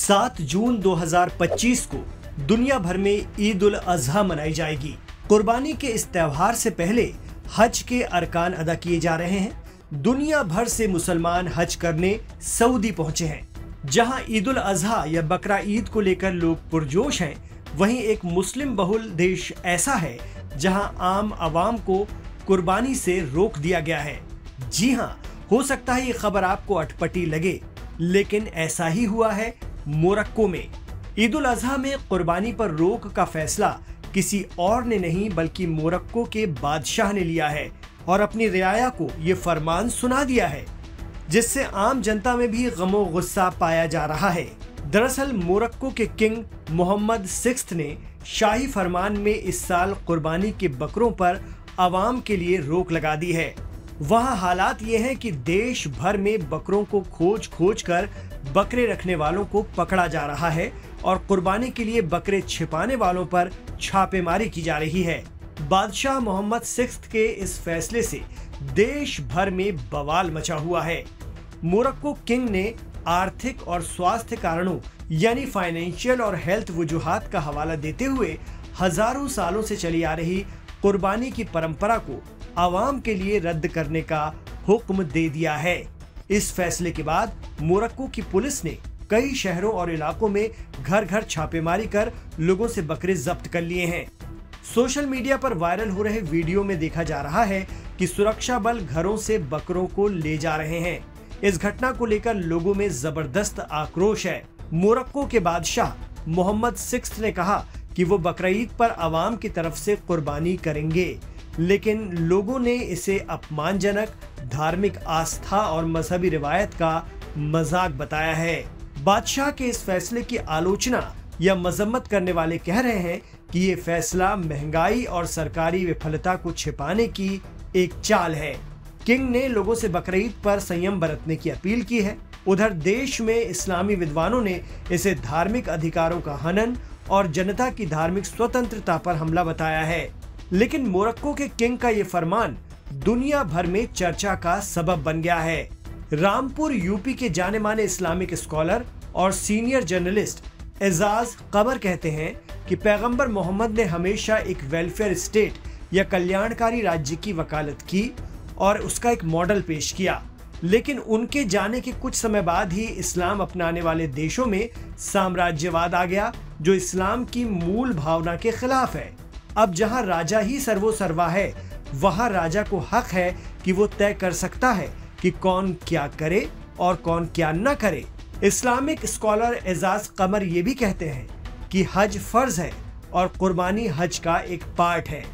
7 जून 2025 को दुनिया भर में ईद उल अजहा मनाई जाएगी। कुर्बानी के इस त्योहार से पहले हज के अरकान अदा किए जा रहे हैं। दुनिया भर से मुसलमान हज करने सऊदी पहुंचे हैं। जहां ईद उल अजहा या बकरा ईद को लेकर लोग पुरजोश हैं, वहीं एक मुस्लिम बहुल देश ऐसा है जहां आम आवाम को कुर्बानी से रोक दिया गया है। जी हां, हो सकता है ये खबर आपको अटपटी लगे, लेकिन ऐसा ही हुआ है मोरक्को में। ईद उल अजहा में कुर्बानी पर रोक का फैसला किसी और ने नहीं बल्कि मोरक्को के बादशाह ने लिया है और अपनी रियाया को ये फरमान सुना दिया है, जिससे आम जनता में भी गमो गुस्सा पाया जा रहा है। दरअसल मोरक्को के किंग मोहम्मद 6 ने शाही फरमान में इस साल कुर्बानी के बकरों पर आवाम के लिए रोक लगा दी है। वहाँ हालात ये हैं कि देश भर में बकरों को खोज खोज कर बकरे रखने वालों को पकड़ा जा रहा है और कुर्बानी के लिए बकरे छिपाने वालों पर छापेमारी की जा रही है। बादशाह मोहम्मद 6 के इस फैसले से देश भर में बवाल मचा हुआ है। मोरक्को किंग ने आर्थिक और स्वास्थ्य कारणों यानी फाइनेंशियल और हेल्थ वजूहात का हवाला देते हुए हजारों सालों से चली आ रही कुर्बानी की परंपरा को आवाम के लिए रद्द करने का हुक्म दे दिया है। इस फैसले के बाद मोरक्को की पुलिस ने कई शहरों और इलाकों में घर घर छापेमारी कर लोगों से बकरे जब्त कर लिए हैं। सोशल मीडिया पर वायरल हो रहे वीडियो में देखा जा रहा है कि सुरक्षा बल घरों से बकरों को ले जा रहे हैं। इस घटना को लेकर लोगों में जबरदस्त आक्रोश है। मोरक्को के बादशाह मोहम्मद 6 ने कहा कि वो बकरीद पर आवाम की तरफ से कुर्बानी करेंगे, लेकिन लोगों ने इसे अपमानजनक, धार्मिक आस्था और मजहबी रिवायत का मजाक बताया है। बादशाह के इस फैसले की आलोचना या मजम्मत करने वाले कह रहे हैं कि ये फैसला महंगाई और सरकारी विफलता को छिपाने की एक चाल है। किंग ने लोगों से बकरीद पर संयम बरतने की अपील की है। उधर देश में इस्लामी विद्वानों ने इसे धार्मिक अधिकारों का हनन और जनता की धार्मिक स्वतंत्रता पर हमला बताया है। लेकिन मोरक्को के किंग का ये फरमान दुनिया भर में चर्चा का सबब बन गया है। रामपुर यूपी के जाने माने इस्लामिक स्कॉलर और सीनियर जर्नलिस्ट एजाज कमर कहते हैं कि पैगंबर मोहम्मद ने हमेशा एक वेलफेयर स्टेट या कल्याणकारी राज्य की वकालत की और उसका एक मॉडल पेश किया, लेकिन उनके जाने के कुछ समय बाद ही इस्लाम अपनाने वाले देशों में साम्राज्यवाद आ गया, जो इस्लाम की मूल भावना के खिलाफ है। अब जहां राजा ही सर्वोसर्वा है, वहां राजा को हक है कि वो तय कर सकता है कि कौन क्या करे और कौन क्या न करे। इस्लामिक स्कॉलर एजाज कमर ये भी कहते हैं कि हज फर्ज है और कुर्बानी हज का एक पार्ट है।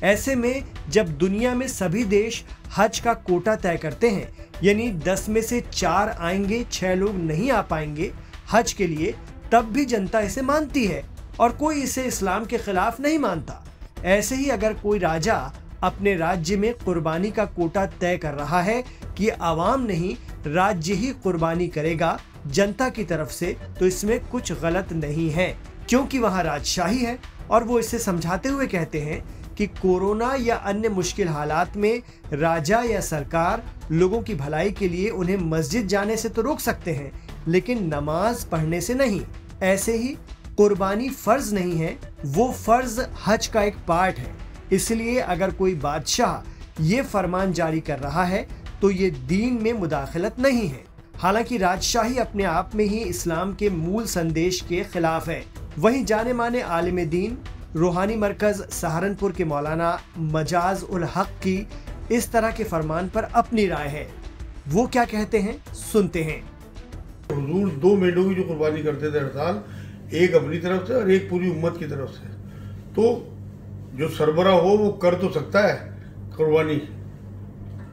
ऐसे में जब दुनिया में सभी देश हज का कोटा तय करते हैं, यानी 10 में से 4 आएंगे, 6 लोग नहीं आ पाएंगे हज के लिए, तब भी जनता इसे मानती है और कोई इसे इस्लाम के खिलाफ नहीं मानता। ऐसे ही अगर कोई राजा अपने राज्य में कुर्बानी का कोटा तय कर रहा है कि आवाम नहीं, राज्य ही कुर्बानी करेगा जनता की तरफ से, तो इसमें कुछ गलत नहीं है, क्योंकि वहां राजशाही है। और वो इसे समझाते हुए कहते हैं कि कोरोना या अन्य मुश्किल हालात में राजा या सरकार लोगों की भलाई के लिए उन्हें मस्जिद जाने से तो रोक सकते हैं, लेकिन नमाज पढ़ने से नहीं। ऐसे ही कुर्बानी फर्ज नहीं है, वो फर्ज हज का एक पार्ट है। इसलिए अगर कोई बादशाह ये फरमान जारी कर रहा है तो ये दीन में मुदाखलत नहीं है। हालांकि राजशाही अपने आप में ही इस्लाम के मूल संदेश के खिलाफ है। वहीं जाने माने आलिम दीन रूहानी मरकज सहारनपुर के मौलाना मजाज उल हक की इस तरह के फरमान पर अपनी राय है। वो क्या कहते हैं, सुनते हैं। हुजूर 2 मेंढों की जो कुर्बानी करते थे हर साल, एक अपनी तरफ से और एक पूरी उम्मत की तरफ से, तो जो सरबरा हो वो कर तो सकता है कुर्बानी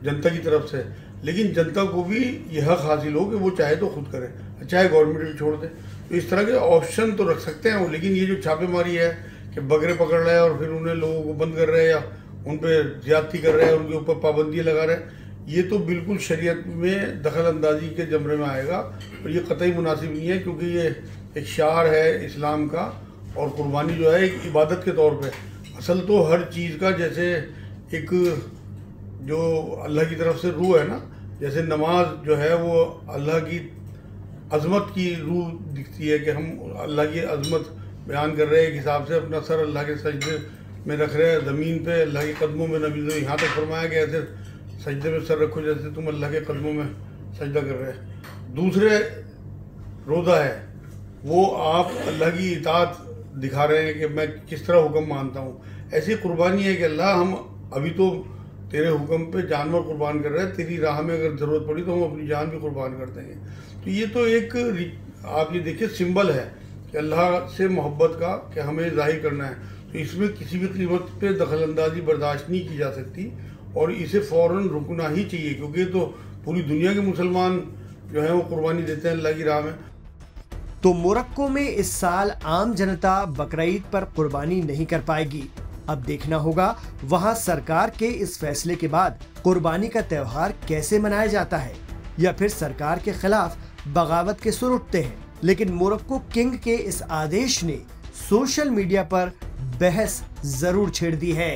जनता की तरफ से, लेकिन जनता को भी यह हक हासिल हो कि वो चाहे तो खुद करे, चाहे गवर्नमेंट भी छोड़ दे। तो इस तरह के ऑप्शन तो रख सकते हैं वो, लेकिन ये जो छापेमारी है कि बकरे पकड़ रहे हैं और फिर उन्हें लोगों को बंद कर रहे हैं या उन पर ज्यादती कर रहे हैं, उनके ऊपर पाबंदियाँ लगा रहे हैं, ये तो बिल्कुल शरीयत में दखल अंदाजी के जमरे में आएगा और ये कतई मुनासिब नहीं है, क्योंकि ये एक शार है इस्लाम का और कुर्बानी जो है एक इबादत के तौर पे। असल तो हर चीज़ का, जैसे एक जो अल्लाह की तरफ से रूह है ना, जैसे नमाज जो है वो अल्लाह की अज़मत की रूह दिखती है कि हम अल्लाह की अज़मत बयान कर रहे हैं। एक हिसाब से अपना सर अल्लाह के सजदे में रख रहे हैं, ज़मीन पे अल्लाह के कदमों में। नबी ने यहाँ तक फरमाया कि ऐसे सजदे में सर रखो जैसे तुम अल्लाह के कदमों में सजदा कर रहे हैं। दूसरे रोज़ा है, वो आप अल्लाह की इताअत दिखा रहे हैं कि मैं किस तरह हुक्म मानता हूँ। ऐसी कुर्बानी है कि अल्लाह हम अभी तो तेरे हुक्म पे जानवर कुर्बान कर रहे हैं, तेरी राह में अगर ज़रूरत पड़ी तो हम अपनी जान भी कुर्बान कर देंगे। तो ये तो एक आप ये देखिए सिंबल है कि अल्लाह से मोहब्बत का, कि हमें ज़ाहिर करना है। तो इसमें किसी भी कीमत पे दखलंदाजी बर्दाश्त नहीं की जा सकती और इसे फ़ौरन रुकना ही चाहिए, क्योंकि तो पूरी दुनिया के मुसलमान जो हैं वो कुर्बानी देते हैं अल्लाह की राह में। तो मोरक्को में इस साल आम जनता बकरीद पर कुर्बानी नहीं कर पाएगी। अब देखना होगा वहां सरकार के इस फैसले के बाद कुर्बानी का त्योहार कैसे मनाया जाता है, या फिर सरकार के खिलाफ बगावत के सुर उठते हैं। लेकिन मोरक्को किंग के इस आदेश ने सोशल मीडिया पर बहस जरूर छेड़ दी है।